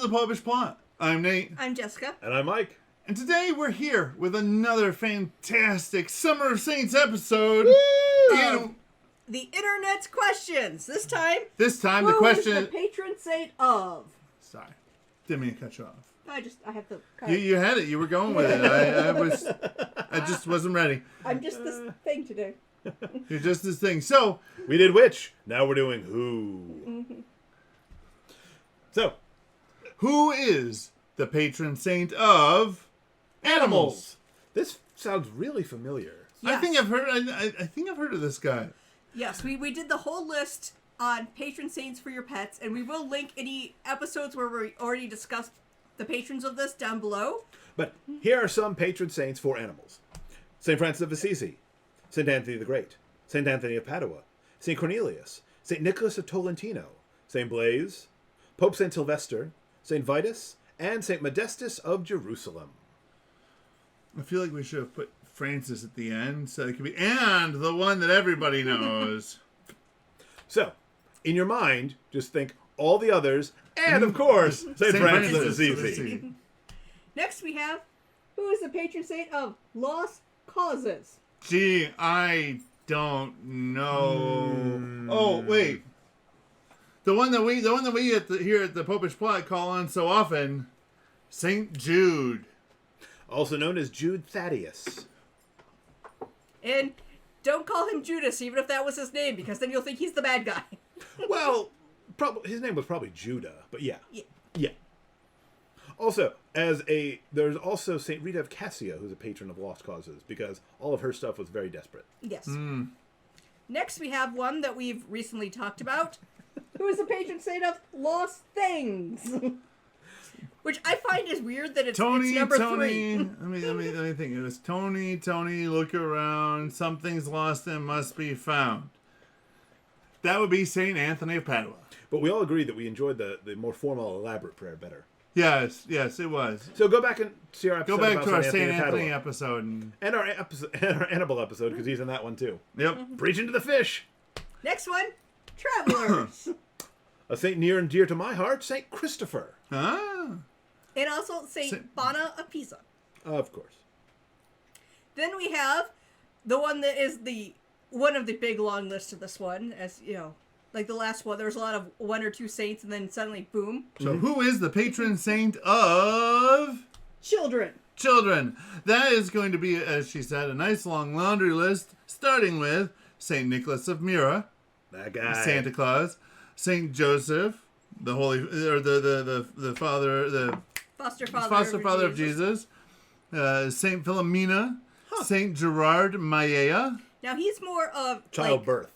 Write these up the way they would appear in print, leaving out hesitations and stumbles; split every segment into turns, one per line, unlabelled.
the Popish Plot. I'm Nate.
I'm Jessica.
And I'm Mike.
And today we're here with another fantastic Summer of Saints episode.
The internet's questions. This time
the question
is the patron saint of?
Sorry. Didn't mean to cut you off.
I have to cut
You had it. You were going with it. I just wasn't ready.
I'm just this thing today.
You're just this thing. So,
we did which. Now we're doing who. So,
who is the patron saint of animals?
This sounds really familiar.
Yes.
I think I've heard of this guy.
Yes, we did the whole list on patron saints for your pets, and we will link any episodes where we already discussed the patrons of this down below.
But here are some patron saints for animals. St. Francis of Assisi, St. Anthony the Great, St. Anthony of Padua, St. Cornelius, St. Nicholas of Tolentino, St. Blaise, Pope St. Sylvester, St. Vitus, and St. Modestus of Jerusalem.
I feel like we should have put Francis at the end so it could be, and the one that everybody knows.
So, in your mind, just think all the others, and of course, St. Francis of Assisi.
Next we have, who is the patron saint of lost causes?
Gee, I don't know. Oh, wait. The one that we here at the Popish Plot call on so often, Saint Jude.
Also known as Jude Thaddeus.
And don't call him Judas, even if that was his name, because then you'll think he's the bad guy.
Well, his name was probably Judah, but yeah. Also, there's also St. Rita of Cassia, who's a patron of lost causes, because all of her stuff was very desperate.
Yes. Next, we have one that we've recently talked about, who is the patron saint of lost things. Which I find is weird that it's number 3.
Let me think. It was Tony, look around. Something's lost and must be found. That would be St. Anthony of Padua.
But we all agreed that we enjoyed the more formal, elaborate prayer better.
Yes, it was.
So go back and see our episode.
Go back
about
to our
St.
Anthony episode.
And our Annabelle episode, because he's in that one too.
Yep.
Preaching to the fish.
Next one, travelers.
A saint near and dear to my heart, St. Christopher.
Ah.
And also Saint Bona of Pisa.
Of course.
Then we have the one that is one of the big long list of this one, as you know, like the last one. There's a lot of one or two saints, and then suddenly, boom.
So who is the patron saint of
children?
Children. That is going to be, as she said, a nice long laundry list, starting with Saint Nicholas of Myra,
that guy,
Santa Claus, Saint Joseph, the holy, or the father, the
foster father
of Jesus, Saint Philomena, Saint Gerard, Majella.
Now he's more of
childbirth.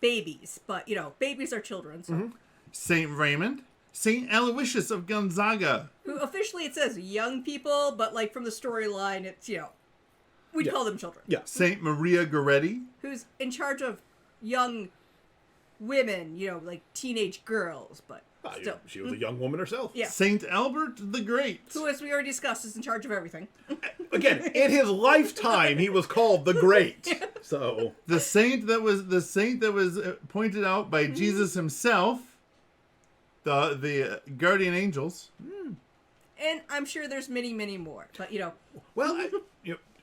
Babies, but babies are children. So.
Saint Raymond, Saint Aloysius of Gonzaga,
who officially it says young people, but from the storyline, it's we'd call them children.
Yeah.
Saint Maria Goretti,
who's in charge of young women, like teenage girls, but still.
She was a young woman herself.
Yeah.
Saint Albert the Great,
who, as we already discussed, is in charge of everything.
Again, in his lifetime, he was called the Great. So
the saint that was pointed out by Jesus himself, the guardian angels.
And I'm sure there's many, many more, but
Well,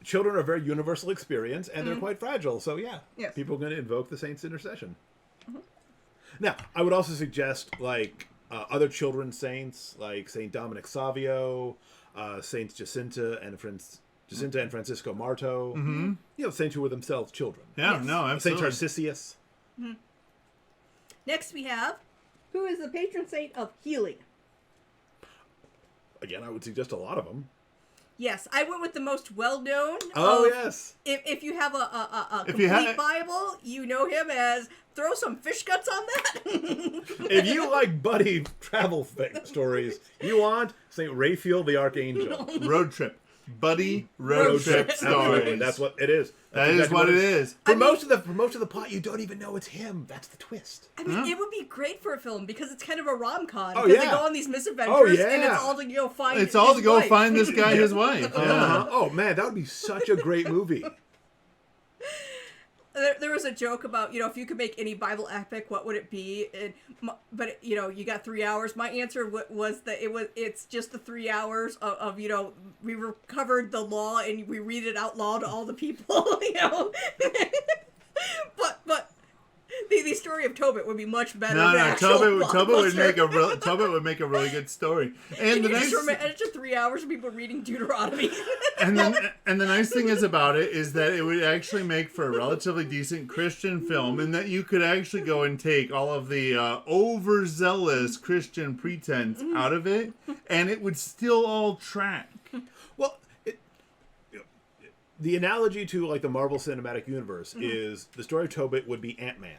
children are a very universal experience, and they're quite fragile. So yes. People are going to invoke the saint's intercession. Now, I would also suggest other children's saints, like Saint Dominic Savio, Saints Jacinta and Francisco Marto. Saints who were themselves children.
Yeah,
yes.
no, absolutely.
Saint Tarcisius.
Next we have, who is the patron saint of healing?
Again, I would suggest a lot of them.
Yes, I went with the most well-known.
Oh, yes.
If you have a complete Bible, you know him as throw some fish guts on that.
If you like buddy travel stories, you want St. Raphael the Archangel.
Road trip. Buddy road trip stories.
That's what it is.
That is what it is.
For most of the plot, you don't even know it's him. That's the twist.
I mean, it would be great for a film because it's kind of a rom-com.
Oh,
because they go on these misadventures, and it's all to go find.
It's all to go
wife.
find this guy his wife. Yeah.
Oh man, that would be such a great movie.
there was a joke about, if you could make any Bible epic, what would it be? But you got 3 hours. My answer was that it's just the 3 hours of we recovered the law and we read it out loud to all the people. But the story of Tobit would be much better.
No, Tobit would make a really good story. And the nice,
imagine 3 hours of people reading Deuteronomy.
and the nice thing is about it is that it would actually make for a relatively decent Christian film, in that you could actually go and take all of the overzealous Christian pretense out of it, and it would still all track.
Well, the analogy to like the Marvel Cinematic Universe is the story of Tobit would be Ant-Man.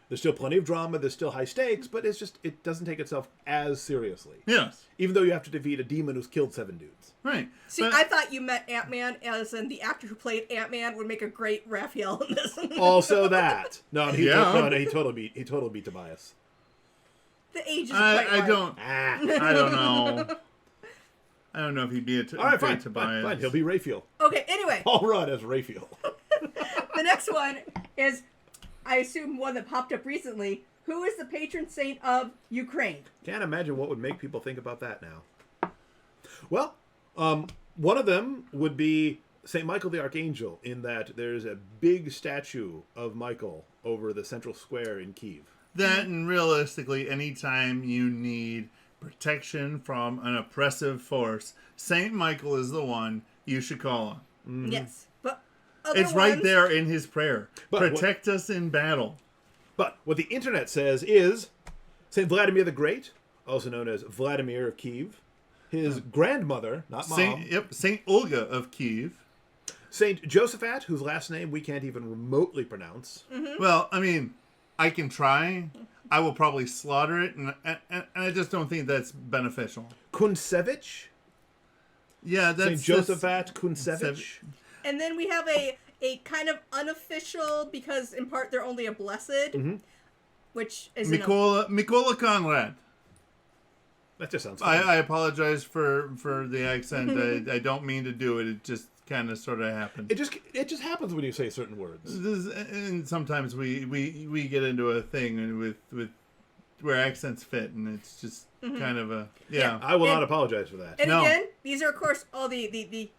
There's still plenty of drama, there's still high stakes, but it doesn't take itself as seriously.
Yes.
Even though you have to defeat a demon who's killed 7 dudes.
Right.
See, I thought you meant Ant-Man, as in the actor who played Ant-Man would make a great Raphael in this.
Also that. He totally beat Tobias.
The age is quite right.
I don't know. I don't know if he'd be a
All right, fine,
Tobias.
fine. He'll be Raphael.
Okay, anyway.
Paul Rudd as Raphael.
The next one is, I assume, one that popped up recently. Who is the patron saint of Ukraine?
Can't imagine what would make people think about that now. Well, one of them would be St. Michael the Archangel, in that there's a big statue of Michael over the central square in Kiev.
That, and realistically, anytime you need protection from an oppressive force, St. Michael is the one you should call on.
Mm-hmm.
Yes, but
it's right there in his prayer. Protect us in battle.
But what the internet says is St. Vladimir the Great, also known as Vladimir of Kiev, his grandmother, not mom.
St. Olga of Kiev.
St. Josaphat, whose last name we can't even remotely pronounce.
Mm-hmm.
Well, I mean, I can try. I will probably slaughter it, and I just don't think that's beneficial.
Kuntsevych?
Yeah, that's
St. Josaphat Kuntsevych.
And then we have a kind of unofficial, because in part they're only a blessed, which is
Mykola Konrad.
That just sounds funny.
I apologize for the accent. I don't mean to do it. It just kind of sort of happened.
It just happens when you say certain words.
And sometimes we get into a thing with where accents fit, and it's just kind of a
I will not apologize for that.
And again, these are of course all the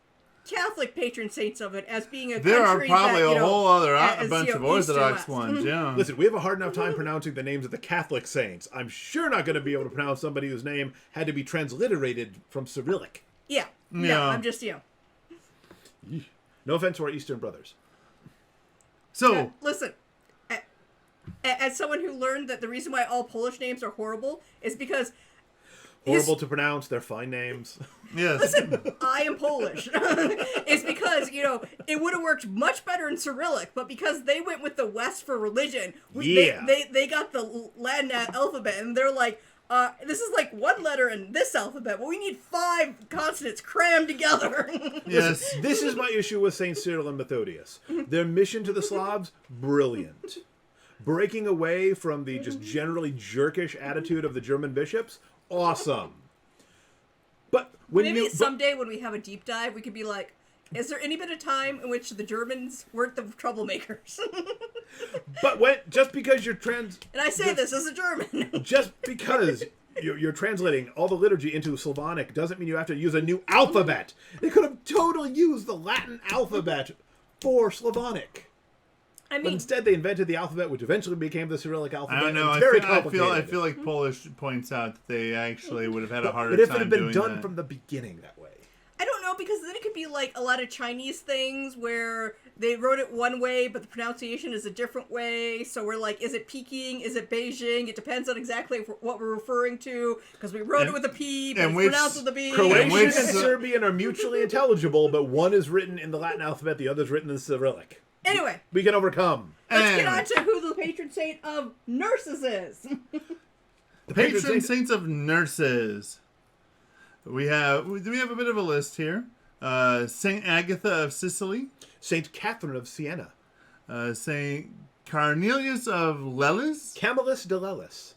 Catholic patron saints of it, as being a
there
country
are probably
that,
a whole other bunch of
East
Orthodox ones. Yeah.
Listen, we have a hard enough time pronouncing the names of the Catholic saints. I'm sure not going to be able to pronounce somebody whose name had to be transliterated from Cyrillic.
Yeah. I'm just
No offense to our Eastern brothers.
So
listen, as someone who learned that the reason why all Polish names are horrible is because
horrible to pronounce, they're fine names.
Yes.
Listen, I am Polish. It's because, it would have worked much better in Cyrillic, but because they went with the West for religion, they got the Latin alphabet, and they're like, this is like one letter in this alphabet, but we need 5 consonants crammed together.
Yes.
This is my issue with St. Cyril and Methodius. Their mission to the Slavs, brilliant. Breaking away from the just generally jerkish attitude of the German bishops, awesome. But when
someday when we have a deep dive, we could be like, is there any bit of time in which the Germans weren't the troublemakers?
But just because you're
and I say this as a German.
Just because you're translating all the liturgy into Slavonic doesn't mean you have to use a new alphabet. They could have totally used the Latin alphabet for Slavonic. But instead, they invented the alphabet, which eventually became the Cyrillic alphabet.
I don't know. I feel like Polish points out that they actually would have had a harder time doing that.
But if it had been done from the beginning that way.
I don't know, because then it could be like a lot of Chinese things where they wrote it one way, but the pronunciation is a different way. So we're like, is it Peking? Is it Beijing? It depends on exactly what we're referring to, because we wrote it with a P, but it's pronounced with a B.
Croatian and Serbian are mutually intelligible, but one is written in the Latin alphabet, the other is written in Cyrillic.
Anyway.
We can overcome.
Let's get on to who the patron saint of nurses is.
The patron saints of nurses. We have a bit of a list here. Saint Agatha of Sicily.
Saint Catherine of Siena.
Saint Cornelius of Lelis.
Camillus de Lelis.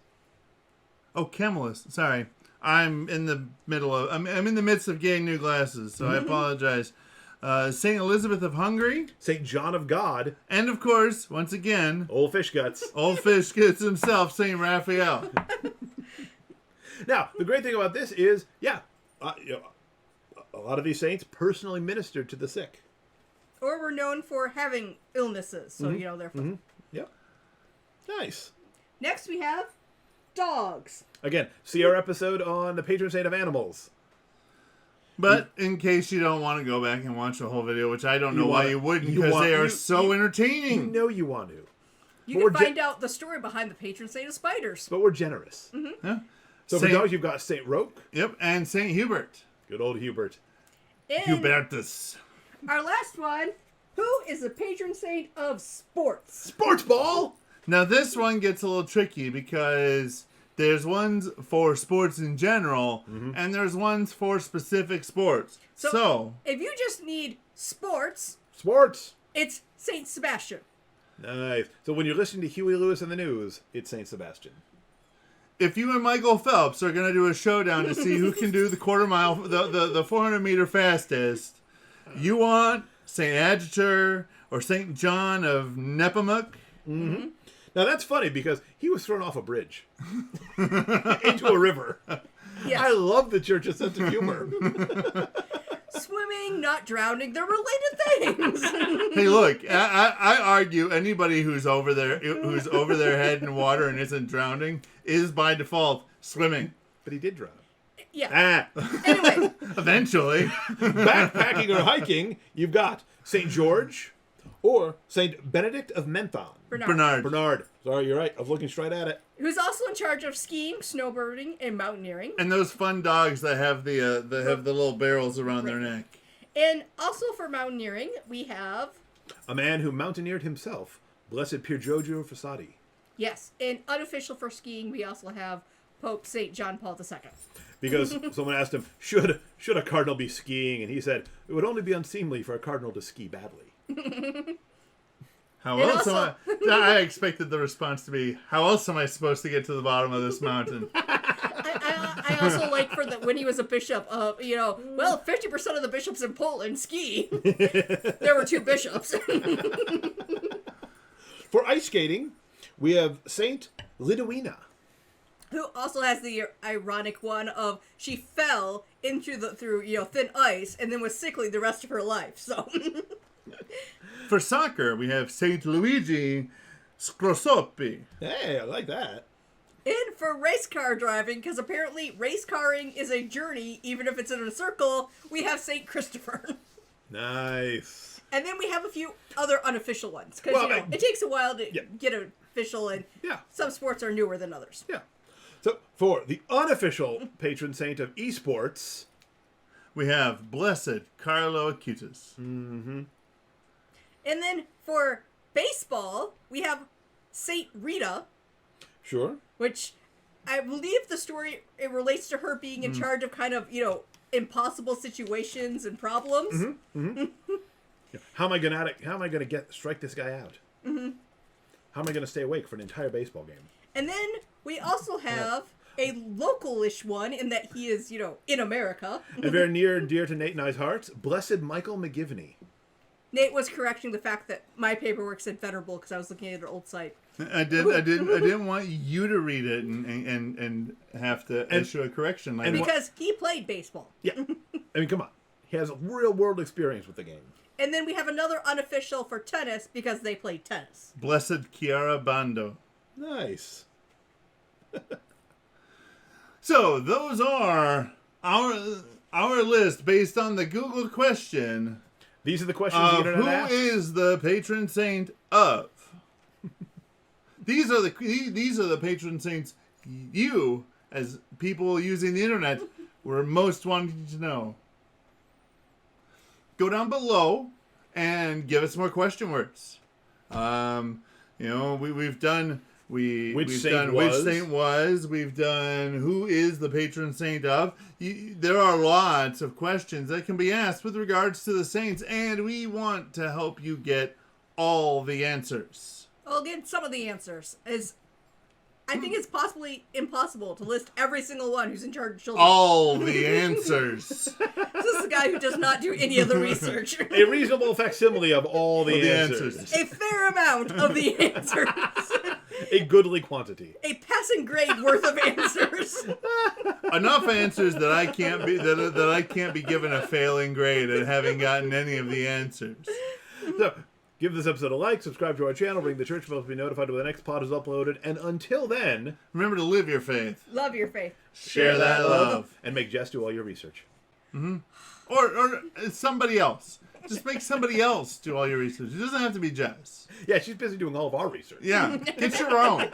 Oh, Camillus. Sorry. I'm in the midst of getting new glasses, so I apologize. Saint Elizabeth of Hungary.
Saint John of God.
And, of course, once again...
Old fish guts.
Old fish guts himself, Saint Raphael.
Now, the great thing about this is, a lot of these saints personally ministered to the sick.
Or were known for having illnesses, so, they're...
Yep. Nice.
Next we have dogs.
Again, see our episode on the patron saint of animals.
But in case you don't want to go back and watch the whole video, which I don't know why you wouldn't, because they are so entertaining.
You know you want to.
You can find out the story behind the patron saint of spiders.
But we're generous.
Yeah.
So for dogs, you've got Saint Roque.
Yep, and Saint Hubert.
Good old Hubert.
And
Hubertus.
Our last one, who is the patron saint of sports?
Sports ball!
Now this one gets a little tricky because there's ones for sports in general, and there's ones for specific sports. So
if you just need sports, it's Saint Sebastian.
Nice. So when you're listening to Huey Lewis in the news, it's Saint Sebastian.
If you and Michael Phelps are going to do a showdown to see who can do the quarter mile, the 400 meter fastest, you want Saint Adjutor or Saint John of Nepomuk.
Mm-hmm. Now that's funny because he was thrown off a bridge into a river. Yes. I love the church's sense of humor.
Swimming, not drowning, they're related things.
Hey, look, I argue anybody who's over their head in water and isn't drowning is by default swimming.
But he did drown.
Yeah. Anyway.
Eventually.
Backpacking or hiking, you've got St. George or St. Benedict of Menthon. Bernard. Sorry, you're right. I was looking straight at it.
Who's also in charge of skiing, snowboarding, and mountaineering.
And those fun dogs that have the little barrels around their neck.
And also for mountaineering, we have...
a man who mountaineered himself, Blessed Pier Giorgio Frassati.
Yes. And unofficial for skiing, we also have Pope St. John Paul II.
Because someone asked him, should a cardinal be skiing? And he said, it would only be unseemly for a cardinal to ski badly.
How else am I expected the response to be, how else am I supposed to get to the bottom of this mountain?
I also like when he was a bishop, 50% of the bishops in Poland ski. There were 2 bishops.
For ice skating, we have Saint Lidwina.
Who also has the ironic one of she fell through thin ice and then was sickly the rest of her life. So
for soccer, we have Saint Luigi Scrosoppi.
Hey, I like that.
And for race car driving, because apparently race carring is a journey, even if it's in a circle, we have Saint Christopher.
Nice.
And then we have a few other unofficial ones, because it takes a while to get official, and some sports are newer than others.
Yeah. So, for the unofficial patron saint of esports,
we have Blessed Carlo Acutis.
Mm-hmm.
And then for baseball, we have Saint Rita.
Sure.
Which I believe the story, it relates to her being in charge of kind of, impossible situations and problems.
Mm-hmm. Mm-hmm. How am I gonna strike this guy out? Mm-hmm. How am I gonna stay awake for an entire baseball game?
And then we also have a local-ish one in that he is, in America.
And very near and dear to Nate and I's hearts, Blessed Michael McGivney.
Nate was correcting the fact that my paperwork said venerable because I was looking at an old site.
I didn't want you to read it and have to issue a correction.
Because he played baseball.
Yeah. I mean, come on. He has real world experience with the game.
And then we have another unofficial for tennis because they played tennis.
Blessed Chiara Bando.
Nice.
So those are our list based on the Google question.
These are the questions the internet asks.
Who is the patron saint of? These are the patron saints you, as people using the internet, were most wanting to know. Go down below and give us more question words. We've done which saint was. We've done who is the patron saint of. There are lots of questions that can be asked with regards to the saints, and we want to help you get all the answers.
Well, again, some of the answers is I think it's possibly impossible to list every single one who's in charge of children.
All the answers.
This is the guy who does not do any of the research.
A reasonable facsimile of all the answers.
A fair amount of the answers.
A goodly quantity.
A passing grade worth of answers.
Enough answers that I can't be given a failing grade at having gotten any of the answers.
So, give this episode a like, subscribe to our channel, ring the church bell to be notified when the next pod is uploaded, and until then,
remember to live your faith.
Love your faith.
Share that love.
And make Jess do all your research.
Mm-hmm. Or somebody else. Just make somebody else do all your research. It doesn't have to be Jess.
Yeah, she's busy doing all of our research.
Yeah, get your own.